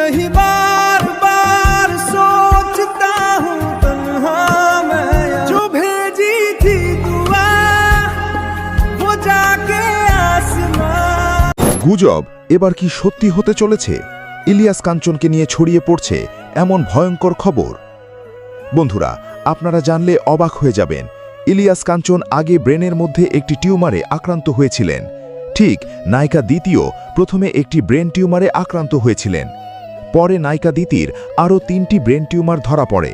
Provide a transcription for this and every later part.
यही बार बार सोचता हूँ तन्हा मैं, जो भेजी थी दुआ वो जाके आसमां। গুজব এবার কি সত্যি হতে চলেছে? ইলিয়াস কাঞ্চনকে নিয়ে ছড়িয়ে পড়ছে এমন ভয়ঙ্কর খবর। বন্ধুরা, আপনারা জানলে অবাক হয়ে যাবেন। ইলিয়াস কাঞ্চন আগে ব্রেনের মধ্যে একটি টিউমারে আক্রান্ত হয়েছিলেন। ঠিক নায়িকা দ্বিতীয় প্রথমে একটি ব্রেন টিউমারে আক্রান্ত হয়েছিলেন। পরে নায়িকা দ্বিতীর আরও 3টি ব্রেন টিউমার ধরা পড়ে।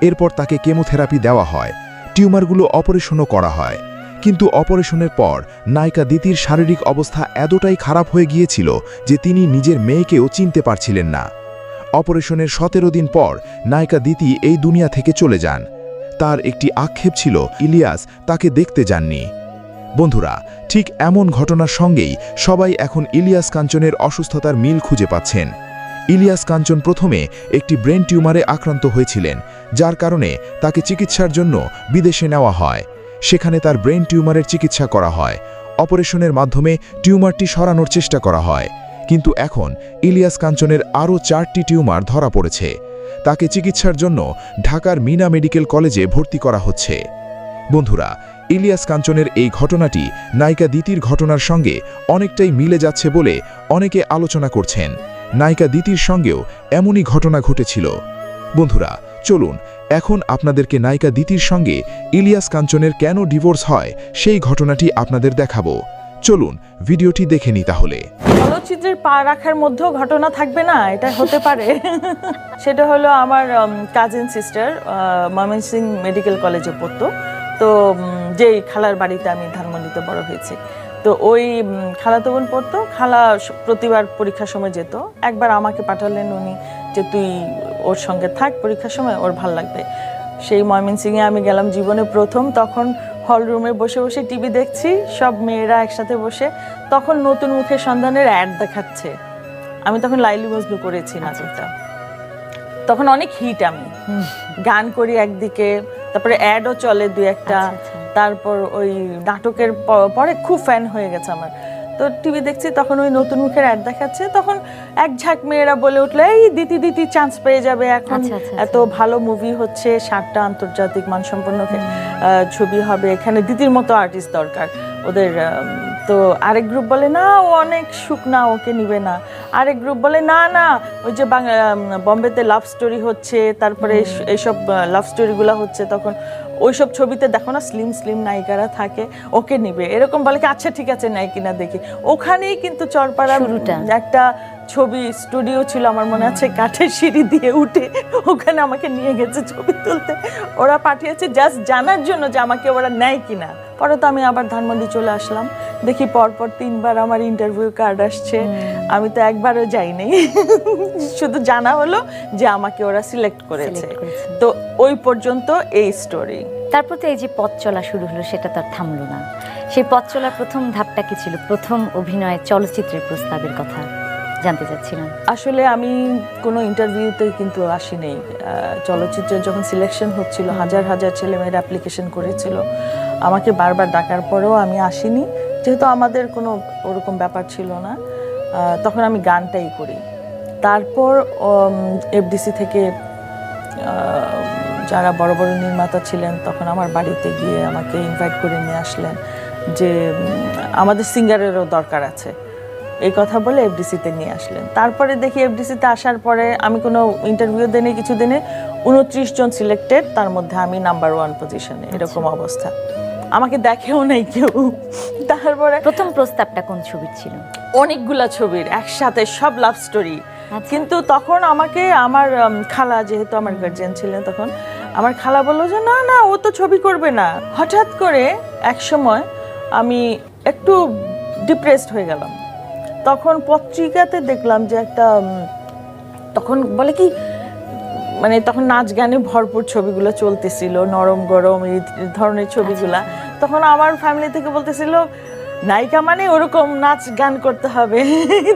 এরপর তাকে কেমোথেরাপি দেওয়া হয়, টিউমারগুলো অপারেশনও করা হয়। কিন্তু অপারেশনের পর নায়িকা দ্বিতীর শারীরিক অবস্থা এতটাই খারাপ হয়ে গিয়েছিল যে তিনি নিজের মেয়েকেও চিনতে পারছিলেন না। অপারেশনের 17 দিন পর নায়িকা দ্বিতী এই দুনিয়া থেকে চলে যান। তার একটি আক্ষেপ ছিল ইলিয়াস তাকে দেখতে যাননি। বন্ধুরা, ঠিক এমন ঘটনার সঙ্গেই সবাই এখন ইলিয়াস কাঞ্চনের অসুস্থতার মিল খুঁজে পাচ্ছেন। ইলিয়াস কাঞ্চন প্রথমে একটি ব্রেন টিউমারে আক্রান্ত হয়েছিলেন, যার কারণে তাকে চিকিৎসার জন্য বিদেশে নেওয়া হয়। সেখানে তার ব্রেন টিউমারের চিকিৎসা করা হয়। অপারেশনের মাধ্যমে টিউমারটি সরানোর চেষ্টা করা হয়। কিন্তু এখন ইলিয়াস কাঞ্চনের আরও 4টি টিউমার ধরা পড়েছে। তাকে চিকিৎসার জন্য ঢাকার মিনা মেডিকেল কলেজে ভর্তি করা হচ্ছে। বন্ধুরা, ইলিয়াস কাঞ্চনের এই ঘটনাটি নায়িকা দ্বিতীর ঘটনার সঙ্গে অনেকটাই মিলে যাচ্ছে বলে অনেকে আলোচনা করছেন। নায়িকা দ্বিতীর সঙ্গেও এমনই ঘটনা ঘটেছিল। বন্ধুরা, চলুন এখন আপনাদেরকে নায়িকা দ্বিতীর সঙ্গে ইলিয়াস কাঞ্চনের কেন ডিভোর্স হয় সেই ঘটনাটি আপনাদের দেখাবো। চলুন ভিডিওটি দেখে নিই তাহলে। চলচ্চিত্রের পা রাখার মধ্যেও ঘটনা থাকবে না, এটা হতে পারে। সেটা হলো আমার কাজিন সিস্টার ময়মনসিংহ মেডিকেল কলেজে পড়তো। তো যেই খালার বাড়িতে আমি ধানমন্ডিতে বড় হয়েছি, তো ওই খালাতো বোন পড়তো। খালা প্রতিবার পরীক্ষার সময় যেত। একবার আমাকে পাঠালেন উনি যে তুই ওর সঙ্গে থাক, পরীক্ষার সময় ওর ভাল লাগবে। সেই ময়মনসিংহে আমি গেলাম জীবনে প্রথম। তখন হল রুমে বসে বসে টিভি দেখছি, সব মেয়েরা একসাথে বসে। তখন নতুন মুখের সন্ধানের অ্যাড দেখাচ্ছে। আমি তখন লাইলি মজনু করেছি নাটকটা। তখন অনেক হিট, আমি গান করি একদিকে, তারপরে অ্যাডও চলে 2-1টা। তারপর ওই নাটকের পরে খুব ফ্যান হয়ে গেছে আমার। তো টিভি দেখছি, তখন ওই নতুন মুখের অ্যাড দেখাচ্ছে। তখন এক ঝাঁক মেয়েরা বলে উঠলো, এই দিতি দিতি চান্স পেয়ে যাবে এখন, এত ভালো মুভি হচ্ছে, 7টা আন্তর্জাতিক মানসম্পন্ন ছবি হবে, এখানে দিতির মতো আর্টিস্ট দরকার ওদের। তো আরেক গ্রুপ বলে না, ও অনেক শুকনা, ওকে নিবে না। আরেক গ্রুপ বলে না না, ওই যে বম্বেতে লাভ স্টোরি হচ্ছে, তারপরে এইসব লাভ স্টোরিগুলো হচ্ছে, তখন ওইসব ছবিতে দেখো না স্লিম স্লিম নায়িকারা থাকে, ওকে নিবে। এরকম বলে কি, আচ্ছা ঠিক আছে নাই কিনা দেখি। ওখানেই কিন্তু চরপাড়া একটা ছবি স্টুডিও ছিল আমার মনে আছে, কাঠের সিঁড়ি দিয়ে উঠে ওখানে আমাকে নিয়ে গেছে ছবি তুলতে। ওরা পাঠিয়েছে জাস্ট জানার জন্য যে আমাকে ওরা নেয় কিনা। পরে তো আমি আবার ধানমন্ডি চলে আসলাম, দেখি পরপর 3বার আমার ইন্টারভিউ কার্ড আসছে। আমি তো একবারও যাইনি, শুধু জানা হলো যে আমাকে ওরা সিলেক্ট করেছে। তো ওই পর্যন্ত এই স্টোরি। তারপর তো এই যে পথ চলা শুরু হলো, সেটা তো আর থামলো না। সেই পথ চলার প্রথম ধাপটা কি ছিল? প্রথম অভিনয় চলচ্চিত্রের প্রস্তাবের কথা জানতে চাচ্ছিলাম। আসলে আমি কোনো ইন্টারভিউতে কিন্তু আসিনি। চলচ্চিত্রের যখন সিলেকশন হচ্ছিল, হাজার হাজার ছেলেমেয়েরা অ্যাপ্লিকেশন করেছিল, আমাকে বারবার ডাকার পরেও আমি আসিনি, যেহেতু আমাদের কোনো ওরকম ব্যাপার ছিল না। তখন আমি গানটাই করি। তারপর এফডিসি থেকে যারা বড় বড় নির্মাতা ছিলেন, তখন আমার বাড়িতে গিয়ে আমাকে ইনভাইট করে নিয়ে আসলেন যে আমাদের সিঙ্গারেরও দরকার আছে, এই কথা বলে এফডিসিতে নিয়ে আসলেন। তারপরে দেখি এফডিসিতে আসার পরে আমি কোনো ইন্টারভিউ দিনে কিছু দিনে 29 জন সিলেক্টেড, তার মধ্যে আমি নাম্বার 1 পজিশনে, এরকম অবস্থা। আমাকে দেখেও নাই কেউ। তারপরে প্রথম প্রস্তাবটা কোন ছবির ছিল? অনেকগুলা ছবির একসাথে, সব লাভ স্টোরি। কিন্তু তখন আমাকে আমার খালা, যেহেতু আমার গার্জিয়ান ছিলেন তখন, আমার খালা বললো যে না না, ও তো ছবি করবে না। হঠাৎ করে এক সময় আমি একটু ডিপ্রেসড হয়ে গেলাম। তখন পত্রিকাতে দেখলাম যে একটা, তখন বলে কি, মানে তখন নাচ গানে ভরপুর ছবিগুলো চলতেছিল, নরম গরম এই ধরনের ছবিগুলা। তখন আমার ফ্যামিলি থেকে বলতেছিল নায়িকা মানে ওরকম নাচ গান করতে হবে,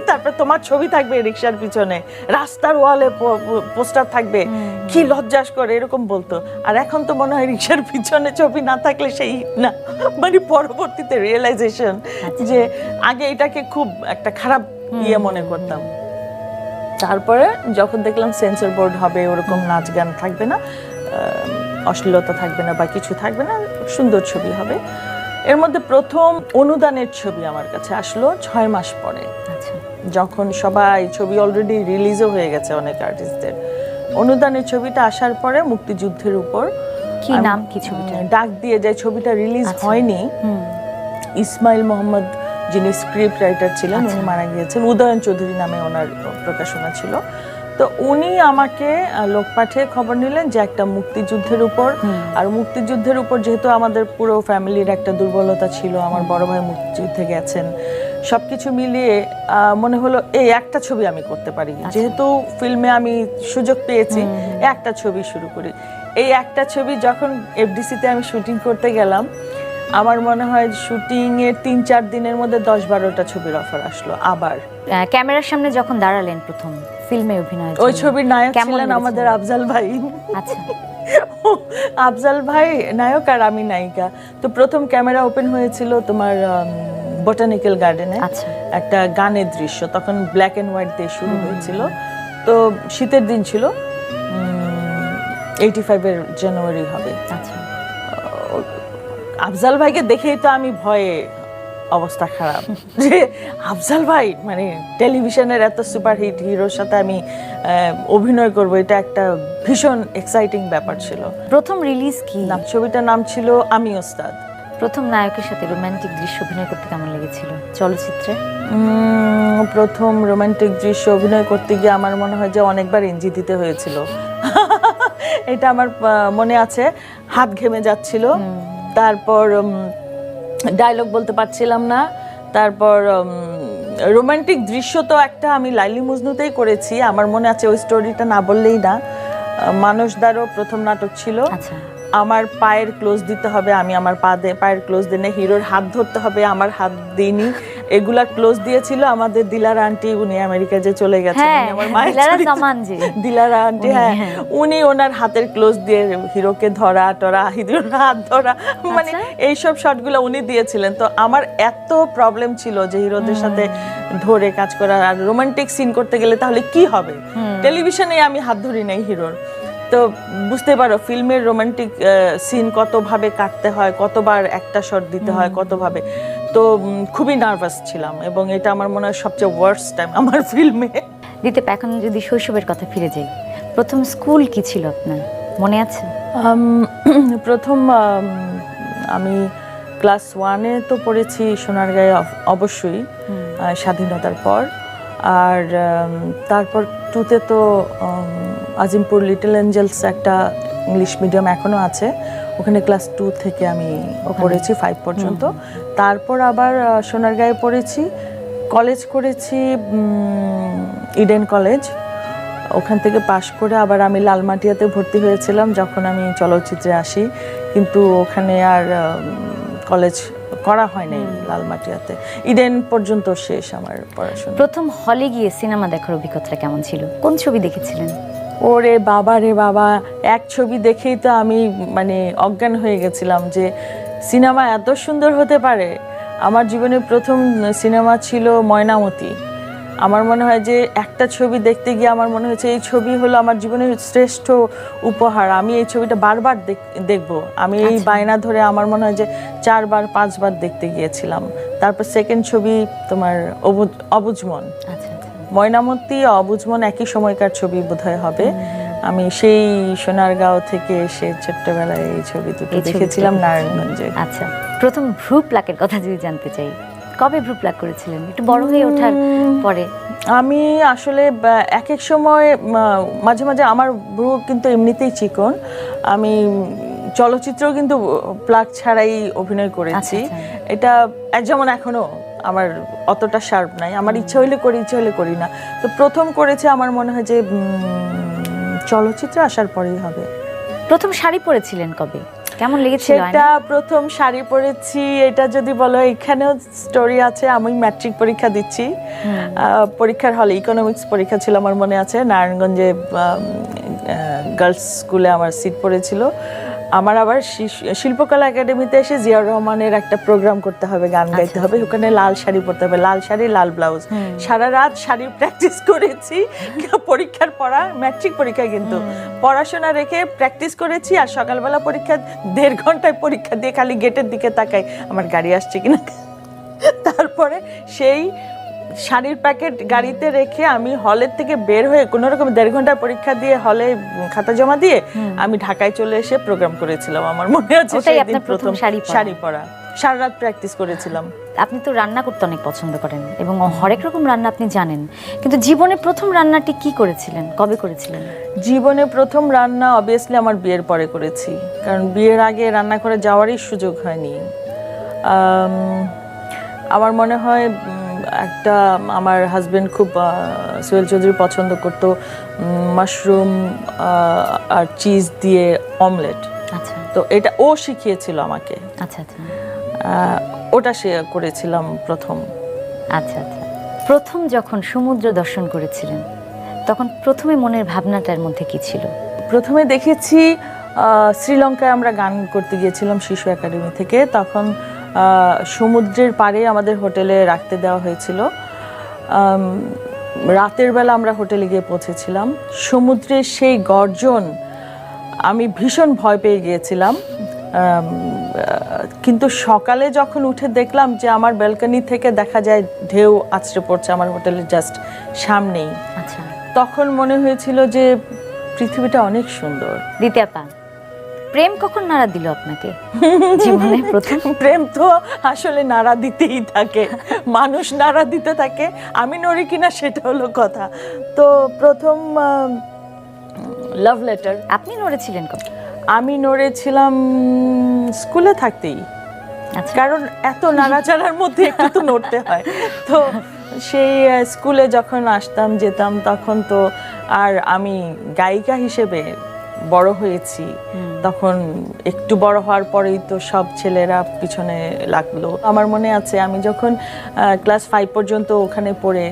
তারপর তোমার ছবি থাকবে রিক্সার পিছনে, রাস্তার ওয়ালে পোস্টার থাকবে, কি লজ্জাস করে, এরকম বলতো। আর এখন তো মনে হয় রিক্সার পিছনে ছবি না থাকলে সেই না, মানে পরবর্তীতে রিয়েলাইজেশন যে আগে এটাকে খুব একটা খারাপ মনে করতাম। তারপরে যখন দেখলাম সেন্সর বোর্ড হবে, ওরকম নাচ গান থাকবে না, অশ্লীলতা থাকবে না বা কিছু থাকবে না, সুন্দর ছবি হবে। এর মধ্যে প্রথম অনুদানের ছবি আমার কাছে আসলো 6 মাস পরে, আচ্ছা, যখন সবাই ছবি অলরেডি রিলিজও হয়ে গেছে অনেক আর্টিস্টদের। অনুদানের ছবিটা আসার পরে মুক্তিযুদ্ধের উপর। কি নাম কি ছবিটা? ডাক দিয়ে যায়, ছবিটা রিলিজ হয়নি। ইসমাইল মোহাম্মদ যিনি স্ক্রিপ্ট রাইটার ছিলেন, উনি মারা গিয়েছেন। উদয়ন চৌধুরী নামে ওনার প্রকাশনা ছিল। তো উনি আমাকে লোক পাঠিয়ে খবর নিলেন যে একটা মুক্তিযুদ্ধের উপর, আর মুক্তিযুদ্ধের উপর যেহেতু আমাদের পুরো ফ্যামিলির একটা দুর্বলতা ছিল, আমার বড় ভাই মুক্তিযুদ্ধে গেছেন, সবকিছু মিলিয়ে মনে হলো এই একটা ছবি আমি করতে পারি। যেহেতু ফিল্মে আমি সুযোগ পেয়েছি, একটা ছবি শুরু করি। এই একটা ছবি যখন এফডিসিতে আমি শুটিং করতে গেলাম, আমার মনে হয় শুটিং এর 3-4 দিনের মধ্যে 10-12টা ছবির অফার আসলো। আবার ক্যামেরার সামনে যখন দাঁড়ালেন প্রথম ফিল্মে অভিনয়, ওই ছবির নায়ক ছিলেন আমাদের আফজাল ভাই। আচ্ছা, আফজাল ভাই নায়ক আর আমি নায়িকা। তো প্রথম ক্যামেরা ওপেন হয়েছিল তোমার বোটানিক্যাল গার্ডেনে, একটা গানের দৃশ্য, তখন ব্ল্যাক এন্ড হোয়াইট দিয়ে শুরু হয়েছিল। তো শীতের দিন ছিল, 85-এর জানুয়ারি হবে। আচ্ছা, আফজাল ভাইকে দেখেই তো আমি ভয়ে অবস্থা খারাপ, যে আফজাল ভাই মানে টেলিভিশনের এত সুপারহিট হিরোর সাথে আমি অভিনয় করব, এটা একটা ভীষণ এক্সাইটিং ব্যাপার ছিল। প্রথম রিলিজ কি? ছবিটার নাম ছিল আমি ওস্তাদ। প্রথম নায়কের সাথে রোমান্টিক দৃশ্য অভিনয় করতে কেমন লেগেছিল চলচ্চিত্রে? প্রথম রোমান্টিক দৃশ্য অভিনয় করতে গিয়ে আমার মনে হয় যে অনেকবার এনজি দিতে হয়েছিল। এটা আমার মনে আছে, হাত ঘেমে যাচ্ছিল, তারপর ডায়লগ বলতে পারছিলাম না। তারপর রোমান্টিক দৃশ্য তো একটা আমি লাইলি মজনুতেই করেছি, আমার মনে আছে, ওই স্টোরিটা না বললেই না। মানসদারও প্রথম নাটক ছিল। আমার পায়ের ক্লোজ দিতে হবে, আমি আমার পায়ের ক্লোজ দিনে হিরোর হাত ধরতে হবে, আমার হাত দিইনি। এগুলা ক্লোজ দিয়েছিল আমাদের দিলারা আন্টি, উনি আমেরিকা যে চলে গেছেন, আমার মায়ের দিলারা আন্টি। হ্যাঁ, উনি ওনার হাতের ক্লোজ দিয়ে হিরোকে ধরা টরা, হিরোর হাত ধরা, মানে এইসব শটগুলো উনি দিয়েছিলেন। তো আমার এত প্রবলেম ছিল যে হিরোদের সাথে ধরে কাজ করা, আর রোমান্টিক সিন করতে গেলে তাহলে কি হবে, টেলিভিশনে আমি হাত ধরি নাই হিরোর। তো বুঝতে পারো ফিল্মের রোমান্টিক সিন কতভাবে কাটতে হয়, কতবার একটা শট দিতে হয়, কতভাবে। তো খুবই নার্ভাস ছিলাম, এবং এটা আমার মনে হয় সবচেয়ে ওয়ার্স্ট টাইম আমার ফিল্মে। দীপ, এখন যদি শৈশবের কথা ফিরে যাই, প্রথম স্কুল কি ছিল আপনার মনে আছে? প্রথম আমি ক্লাস 1-এ তো পড়েছি সোনারগাঁয়ে, অবশ্যই স্বাধীনতার পর। আর তারপর 2-তে তো আজিমপুর লিটল এঞ্জেলস একটা ইংলিশ মিডিয়াম এখনো আছে, ওখানে ক্লাস 2 থেকে আমি পড়েছি 5 পর্যন্ত। তারপর আবার সোনারগাঁয়ে পড়েছি, কলেজ করেছি ইডেন কলেজ, ওখান থেকে পাশ করে আবার আমি লালমাটিয়াতে ভর্তি হয়েছিলাম যখন আমি চলচ্চিত্রে আসি, কিন্তু ওখানে আর কলেজ করা হয়নি লালমাটিয়াতে। ইডেন পর্যন্ত শেষ আমার পড়াশোনা। প্রথম হলে গিয়ে সিনেমা দেখার অভিজ্ঞতা কেমন ছিল? কোন ছবি দেখেছিলেন? ওরে বাবা রে বাবা, এক ছবি দেখেই তো আমি মানে অজ্ঞান হয়ে গেছিলাম যে সিনেমা এত সুন্দর হতে পারে। আমার জীবনের প্রথম সিনেমা ছিল ময়নামতি। আমার মনে হয় যে একটা ছবি দেখতে গিয়ে আমার মনে হয়েছে এই ছবি হলো আমার জীবনের শ্রেষ্ঠ উপহার, আমি এই ছবিটা বারবার দেখব। আমি এই বায়না ধরে আমার মনে হয় যে 4-5 বার দেখতে গিয়েছিলাম। তারপর সেকেন্ড ছবি তোমার অবুঝমন। ময়নামতি অবুঝমন একই সময়কার ছবি বোধহয় হবে। আমি সেই সোনারগাঁও থেকে এসে ছোট্টবেলায় এই ছবি দুটো দেখেছিলাম নারায়ণগঞ্জে। আচ্ছা, প্রথম ভ্রু প্লাকের কথা যদি জানতে চাই, কবে ভ্রু প্লাক করেছিলেন? একটু বড় হয়ে ওঠার পরে? আমি আসলে এক এক সময় মাঝে মাঝে আমার ভ্রু কিন্তু এমনিতেই চিকন, আমি চলচ্চিত্রেও কিন্তু প্লাক ছাড়াই অভিনয় করেছি। এটা যেমন এখনো আমার অতটা শার্প নাই, আমার ইচ্ছা হইলে করি, ইচ্ছা হইলে করি না। তো প্রথম করেছে আমার মনে হয় যে চলচ্চিত্রে আসার পরেই হবে। প্রথম শাড়ি পরেছিলেন কবে? কেমন লেগেছিল? সেটা প্রথম শাড়ি পরেছি, এটা যদি বলো এখানেও স্টোরি আছে। আমি ম্যাট্রিক পরীক্ষা দিচ্ছি, পরীক্ষার হলে ইকোনমিক্স পরীক্ষা ছিল আমার মনে আছে, নারায়ণগঞ্জে গার্লস স্কুলে আমার সিট পড়েছিল। আমার আবার শিল্পকলা একাডেমিতে এসে জিয়াউর রহমানের একটা প্রোগ্রাম করতে হবে, গান গাইতে হবে, ওখানে লাল শাড়ি পরতে হবে, লাল শাড়ি লাল ব্লাউজ, সারা রাত শাড়ির প্র্যাকটিস করেছি। পরীক্ষার পড়া, ম্যাট্রিক পরীক্ষা, কিন্তু পড়াশোনা রেখে প্র্যাকটিস করেছি। আর সকালবেলা পরীক্ষা, 1.5 ঘন্টায় পরীক্ষা দিয়ে খালি গেটের দিকে তাকাই আমার গাড়ি আসছে কিনা। তারপরে সেই শাড়ির প্যাকেট গাড়িতে রেখে আমি হলের থেকে বের হয়ে কোনো রকম 1.5 ঘন্টার পরীক্ষা দিয়ে হলে খাতা জমা দিয়ে আমি ঢাকায় চলে এসে প্রোগ্রাম করেছিলাম। আমার মনে আছে সেদিন প্রথম শাড়ি পরা, সারা রাত প্র্যাকটিস করেছিলাম। আপনি তো রান্না করতে অনেক পছন্দ করেন এবং হরেক রকম রান্না আপনি জানেন, কিন্তু জীবনে প্রথম রান্নাটি কি করেছিলেন, কবে করেছিলেন? জীবনে প্রথম রান্না অবভিয়াসলি আমার বিয়ের পরে করেছি, কারণ বিয়ের আগে রান্না করে যাওয়ারই সুযোগ হয়নি। আমার মনে হয় একটা, আমার হাজবেন্ড খুব সোহেল চৌধুরী পছন্দ করতো মাশরুম আর চিজ দিয়ে অমলেট। আচ্ছা, তো এটা ও শিখিয়েছিল আমাকে। আচ্ছা আচ্ছা, ওটা সে করেছিলাম প্রথম। আচ্ছা আচ্ছা। প্রথম যখন সমুদ্র দর্শন করেছিলেন তখন প্রথমে মনের ভাবনাটার মধ্যে কি ছিল? প্রথমে দেখেছি শ্রীলঙ্কায় আমরা গান করতে গিয়েছিলাম শিশু একাডেমি থেকে, তখন সমুদ্রের পাড়ে আমাদের হোটেলে রাখতে দেওয়া হয়েছিল। রাতের বেলা আমরা হোটেলে গিয়ে পৌঁছেছিলাম, সমুদ্রের সেই গর্জন, আমি ভীষণ ভয় পেয়ে গিয়েছিলাম। কিন্তু সকালে যখন উঠে দেখলাম যে আমার ব্যালকনি থেকে দেখা যায় ঢেউ আছড়ে পড়ছে আমার হোটেলের জাস্ট সামনেই, আচ্ছা, তখন মনে হয়েছিল যে পৃথিবীটা অনেক সুন্দর। দ্বিতীয় পা, প্রেম কখন নাড়া দিল আপনাকে জীবনে প্রথম? প্রেম তো আসলে নাড়া দিতেই থাকে, মানুষ নাড়া দিতে থাকে, আমি নড়ি কিনা সেটা হলো কথা। তো প্রথম লাভ লেটার। আপনি নড়েছিলেন কবে? আমি নড়েছিলাম স্কুলে থাকতেই, আচ্ছা, কারণ এত নাড়াচাড়ার মধ্যে একটু তো নড়তে হয়। তো সেই স্কুলে যখন আসতাম যেতাম তখন তো, আর আমি গায়িকা হিসেবে বড় হয়েছি, তখন একটু বড় হওয়ার পরেই তো সব ছেলেরা পিছনে লাগলো। আমার মনে আছে আমি যখন ক্লাস 5 পর্যন্ত ওখানে পড়ে,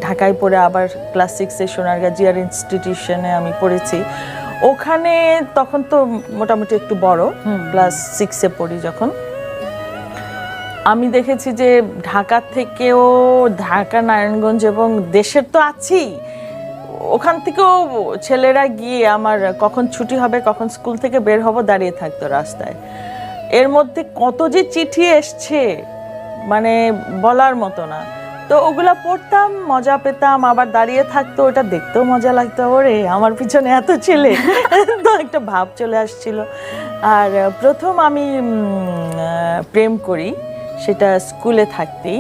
ঢাকায় পড়ে আবার ক্লাস 6-এ সোনারগাঁ জিআর ইনস্টিটিউশনে আমি পড়েছি, ওখানে তখন তো মোটামুটি একটু বড়, ক্লাস 6-এ পড়ি যখন, আমি দেখেছি যে ঢাকা থেকেও, ঢাকা নারায়ণগঞ্জ এবং দেশের তো আছেই, ওখান থেকেও ছেলেরা গিয়ে আমার কখন ছুটি হবে, কখন স্কুল থেকে বের হব দাঁড়িয়ে থাকতো রাস্তায়। এর মধ্যে কত যে চিঠি এসছে মানে বলার মতো না। তো ওগুলা পড়তাম, মজা পেতাম, আবার দাঁড়িয়ে থাকতো, ওটা দেখতেও মজা লাগতো, ওরে আমার পিছনে এত ছেলে, তো একটা ভাব চলে আসছিল। আর প্রথম আমি প্রেম করি সেটা স্কুলে থাকতেই,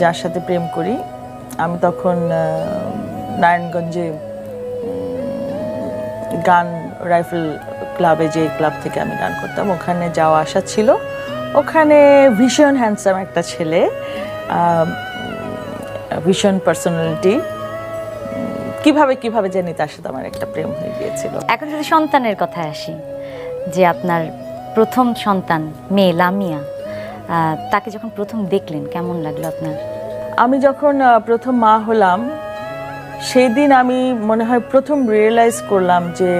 যার সাথে প্রেম করি আমি তখন নারায়ণগঞ্জে গান রাইফেল ক্লাবে, যে ক্লাব থেকে আমি গান করতাম, ওখানে যাওয়া আসা ছিল। ওখানে ভীষণ হ্যান্ডসাম একটা ছেলে, ভীষণ পার্সোনালিটি, কিভাবে জানি তার সাথে আমার একটা প্রেম হয়ে গিয়েছিল। এখন যদি সন্তানের কথায় আসি, যে আপনার প্রথম সন্তান মেয়ে লামিয়া, তাকে যখন প্রথম দেখলেন কেমন লাগলো আপনার? আমি যখন প্রথম মা হলাম সেই দিন আমি মনে হয় প্রথম রিয়েলাইজ করলাম যে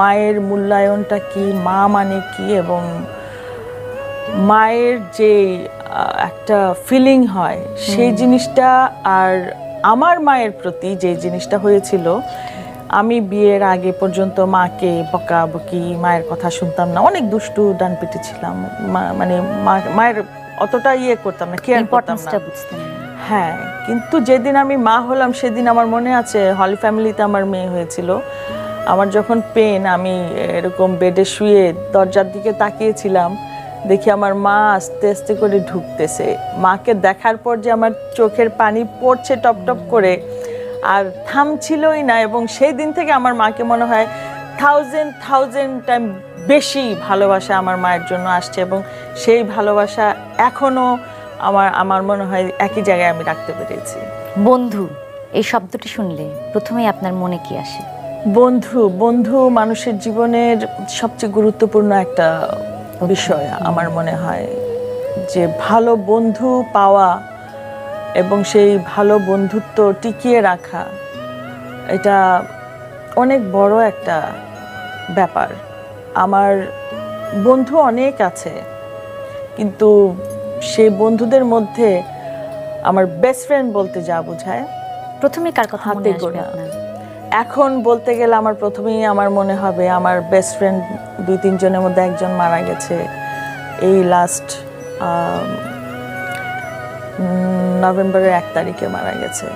মায়ের মূল্যায়নটা কি, মা মানে কি, এবং মায়ের যে একটা ফিলিং হয় সেই জিনিসটা। আর আমার মায়ের প্রতি যে জিনিসটা হয়েছিল, আমি বিয়ের আগে পর্যন্ত মাকে বকাবকি, মায়ের কথা শুনতাম না, অনেক দুষ্টু ডানপিটে ছিলাম, মানে মায়ের অতটা করতাম না, কেয়ার করতাম না। হ্যাঁ, কিন্তু যেদিন আমি মা হলাম সেদিন আমার মনে আছে হলি ফ্যামিলিতে আমার মেয়ে হয়েছিল, আমার যখন পেন, আমি এরকম বেডে শুয়ে দরজার দিকে তাকিয়েছিলাম, দেখি আমার মা আস্তে আস্তে করে ঢুকতেছে। মাকে দেখার পর যে আমার চোখের পানি পড়ছে টপ টপ করে, আর থামছিলই না। এবং সেই দিন থেকে আমার মাকে মনে হয় 1000 টাইম বেশি ভালোবাসা আমার মায়ের জন্য আসছে, এবং সেই ভালোবাসা এখনো আমার মনে হয় একই জায়গায় আমি রাখতে পেরেছি। বন্ধু, এই শব্দটি শুনলে প্রথমেই আপনার মনে কি আসে? বন্ধু মানুষের জীবনের সবচেয়ে গুরুত্বপূর্ণ একটা বিষয় আমার মনে হয়, যে ভালো বন্ধু পাওয়া এবং সেই ভালো বন্ধুত্ব টিকিয়ে রাখা, এটা অনেক বড় একটা ব্যাপার। আমার বন্ধু অনেক আছে, কিন্তু সেই বন্ধুদের মধ্যে আমার বেস্ট ফ্রেন্ড বলতে যা বোঝায় প্রথমে কার কথা মনে হাতে আসবে গোনা। আপনার? এখন বলতে গেলে আমার প্রথমেই আমার মনে হবে আমার বেস্ট ফ্রেন্ড 2-3 জনের মধ্যে একজন মারা গেছে এই লাস্ট নভেম্বরের 1 তারিখে মারা গেছে।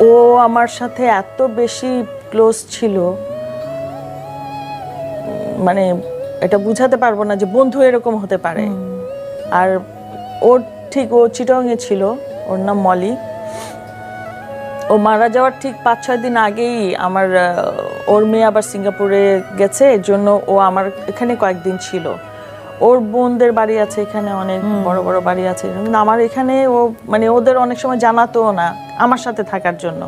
ও আমার সাথে এত বেশি ক্লোজ ছিল, মানে এটা বুঝাতে পারবো না যে বন্ধু এরকম হতে পারে। আর ওর ঠিক ও চিটংয়ে ছিল, ওর নাম মলি। ও মারা যাওয়ার ঠিক 5-6 দিন আগেই আমার ওর মেয়ে আবার সিঙ্গাপুরে গেছে, এর জন্য ও আমার এখানে কয়েকদিন ছিল। ওর বোনদের বাড়ি আছে এখানে, অনেক বড় বড় বাড়ি আছে, কিন্তু আমার এখানে ও মানে ওদের অনেক সময় জানাতো না আমার সাথে থাকার জন্য।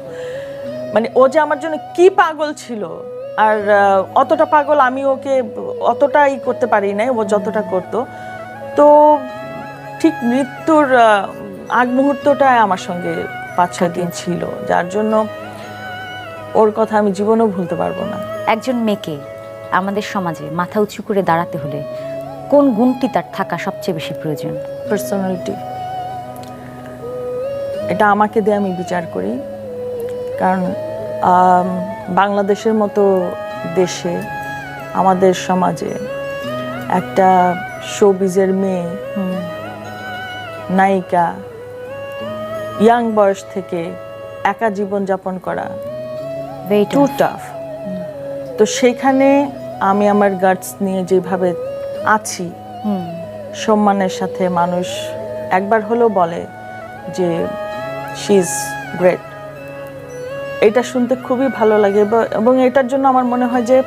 মানে ও যে আমার জন্য কি পাগল ছিল, আর অতটা পাগল আমি ওকে অতটাই করতে পারি নাই, ও যতটা করতো। তো ঠিক মৃত্যুর আগ মুহূর্তটায় আমার সঙ্গে 5-6 দিন ছিল, যার জন্য ওর কথা আমি জীবনেও ভুলতে পারবো না। একজন মেয়েকে আমাদের সমাজে মাথা উঁচু করে দাঁড়াতে হলে কোন গুণটি তার থাকা সবচেয়ে বেশি প্রয়োজন? পার্সোনালিটি। এটা আমাকে দিয়ে আমি বিচার করি, কারণ বাংলাদেশের মতো দেশে, আমাদের সমাজে একটা শোবিজের মেয়ে, নায়িকা, ইয়াং বয়স থেকে একা জীবন যাপন করা টু টাফ। তো সেখানে আমি আমার গাটস নিয়ে যেভাবে আছি, সম্মানের সাথে মানুষ একবার হলেও বলে যে শি ইজ গ্রেট, এটা শুনতে খুবই ভালো লাগে। এবং এটার জন্য আমার মনে হয় যে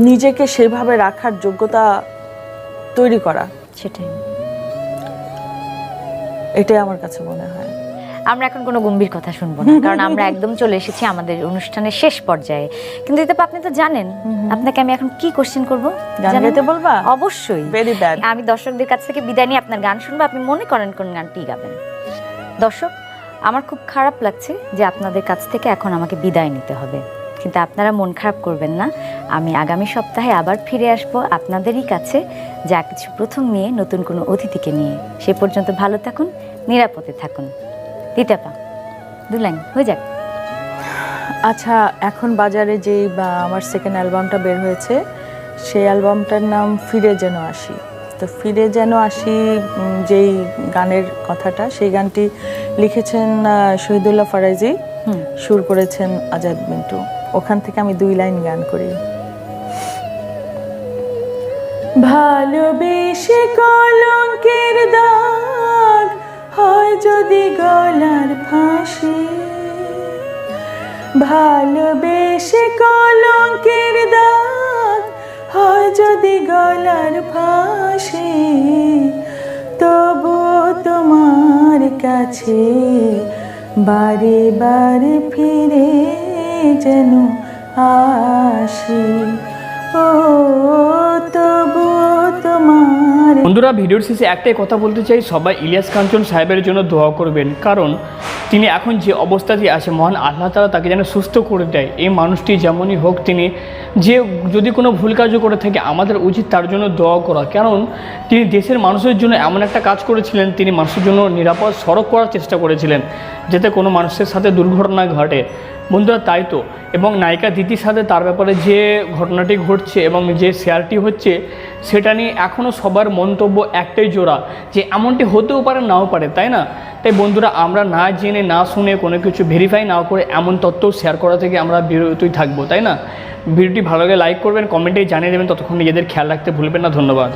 নিজেকে সেভাবে রাখার যোগ্যতা তৈরি করা, সেটাই এটাই আমার কাছে মনে হয়। আমরা এখন কোনো গম্ভীর কথা শুনবো না, কারণ আমরা একদম চলে এসেছি আমাদের অনুষ্ঠানের শেষ পর্যায়ে। কিন্তু দীপা, আপনি তো জানেন আপনাকে আমি এখন কি কোশ্চেন করবো? গান গাইতে বলবা? অবশ্যই। Very bad. আমি দর্শকদের কাছ থেকে বিদায় নিয়ে আপনার গান শুনবো, আপনি মনে করেন কোন গানটি গাবেন। দর্শক, আমার খুব খারাপ লাগছে যে আপনাদের কাছ থেকে এখন আমাকে বিদায় নিতে হবে, কিন্তু আপনারা মন খারাপ করবেন না। আমি আগামী সপ্তাহে আবার ফিরে আসবো আপনাদেরই কাছে, যা কিছু প্রথম নিয়ে, নতুন কোনো অতিথিকে নিয়ে। সে পর্যন্ত ভালো থাকুন, নিরাপদে থাকুন। দীপা, 2 লাইন হয়ে যাক। আচ্ছা, এখন বাজারে যেই আমার সেকেন্ড অ্যালবামটা বের হয়েছে, সেই অ্যালবামটার নাম ফিরে যেন আসি। তো ফিরে যেন আসি যেই গানের কথাটা, সেই গানটি লিখেছেন শহীদুল্লাহ ফারাইজি, সুর করেছেন আজাদ মিন্টু। ওখান থেকে আমি 2 লাইন গান করি। ভালোবেসে কলঙ্কের দাগ হয় যদি গলার ফাঁসি, ভালোবেসে কলঙ্কের দাগ হয় যদি গলার ফাঁসি, তবু তোমার কাছে বারে বারে ফিরে যেন আসি, ও তবু তোমার। বন্ধুরা, ভিডিওর শেষে একটাই কথা বলতে চাই, সবাই ইলিয়াস কাঞ্চন সাহেবের জন্য দোয়া করবেন, কারণ তিনি এখন যে অবস্থাতে আছে, মহান আল্লাহ তাআলা তাকে যেন সুস্থ করে দেয়। এই মানুষটি যেমনই হোক, তিনি যে যদি কোনো ভুল কাজও করে থাকে, আমাদের উচিত তার জন্য দোয়া করা, কারণ তিনি দেশের মানুষের জন্য এমন একটা কাজ করেছিলেন, তিনি মানুষের জন্য নিরাপদ সড়ক করার চেষ্টা করেছিলেন, যাতে কোনো মানুষের সাথে দুর্ঘটনা ঘটে। বন্ধুরা, তাই তো। এবং নায়িকা দিতির সাথে তার ব্যাপারে যে ঘটনাটি ঘটছে এবং যে শেয়ারটি হচ্ছে, সেটা নিয়ে এখনও সবার মন্তব্য একটাই জোড়া, যে এমনটি হতেও পারে, নাও পারে, তাই না? তাই বন্ধুরা, আমরা না জেনে না শুনে কোনো কিছু ভেরিফাই না করে এমন তথ্য শেয়ার করা থেকে আমরা বিরতই থাকবো, তাই না? ভিডিওটি ভালো লাগে লাইক করবেন, কমেন্টে জানিয়ে দেবেন। ততক্ষণ নিজেদের খেয়াল রাখতে ভুলবেন না। ধন্যবাদ।